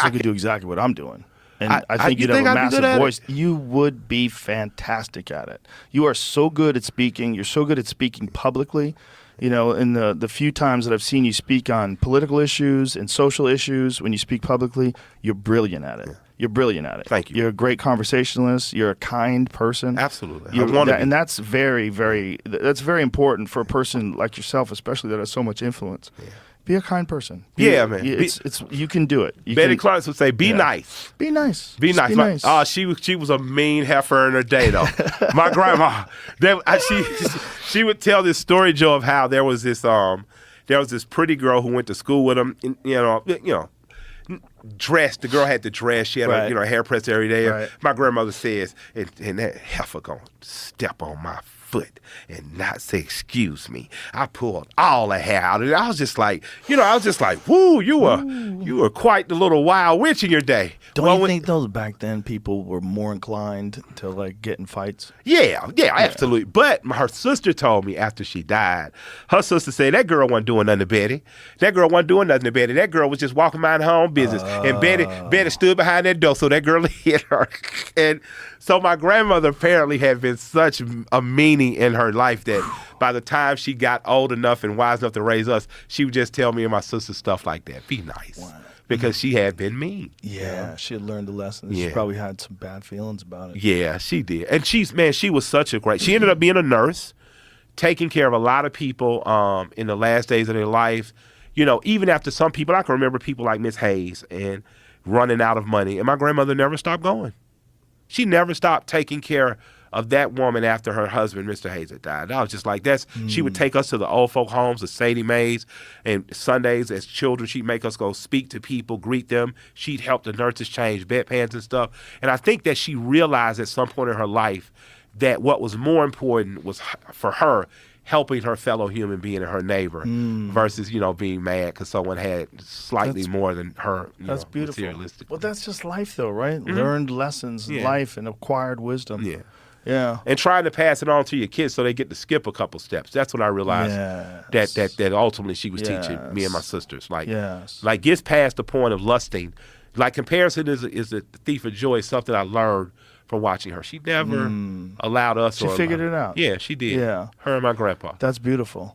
also could do exactly what I'm doing. And I think you'd have a massive voice. You would be fantastic at it. You are so good at speaking. You're so good at speaking publicly. You know, in the few times that I've seen you speak on political issues and social issues, when you speak publicly, you're brilliant at it. Yeah. You're brilliant at it. Thank you. You're a great conversationalist. You're a kind person. Absolutely. And that's very, very important for a person like yourself, especially that has so much influence. Yeah. Be a kind person. Man. You can do it. Betty Clarence would say, "Be nice. Be nice. Be nice." Be nice. She was a mean heifer in her day, though. My grandma, she would tell this story, Joe, of how there was this pretty girl who went to school with him. Dressed. The girl had to dress. She had her hair pressed every day. Right. My grandmother says, and that heifer gonna step on my foot and not say excuse me. I pulled all the hair out, and I was just like, woo, you were quite the little wild witch in your day. Don't you think those back then people were more inclined to like get in fights? Yeah, absolutely. But her sister told me after she died, her sister said that girl wasn't doing nothing to Betty. That girl wasn't doing nothing to Betty. That girl was just walking around her own business, and Betty stood behind that door, so that girl hit her. And so my grandmother apparently had been such a meanie in her life that by the time she got old enough and wise enough to raise us, she would just tell me and my sister stuff like that. Be nice. Wow. Because she had been mean. Yeah, she had learned the lesson. Yeah. She probably had some bad feelings about it. Yeah, she did. And she was such a great, she ended up being a nurse, taking care of a lot of people in the last days of their life. You know, even after some people, I can remember people like Miss Hayes and running out of money. And my grandmother never stopped going. She never stopped taking care of that woman after her husband, Mr. Hayes, had died. I was just like, she would take us to the old folk homes, the Sadie Mae's, and Sundays as children, she'd make us go speak to people, greet them. She'd help the nurses change bedpans and stuff. And I think that she realized at some point in her life that what was more important was for her helping her fellow human being and her neighbor versus, being mad because someone had slightly more than her. That's beautiful. Well, that's just life though, right? Mm-hmm. Learned lessons in life and acquired wisdom. Yeah. Yeah. And trying to pass it on to your kids so they get to skip a couple steps. That's what I realized that ultimately she was teaching me and my sisters. Like gets past the point of lusting. Like comparison is a thief of joy, something I learned from watching her. She never allowed us. She figured it out. Yeah, she did. Yeah. Her and my grandpa. That's beautiful.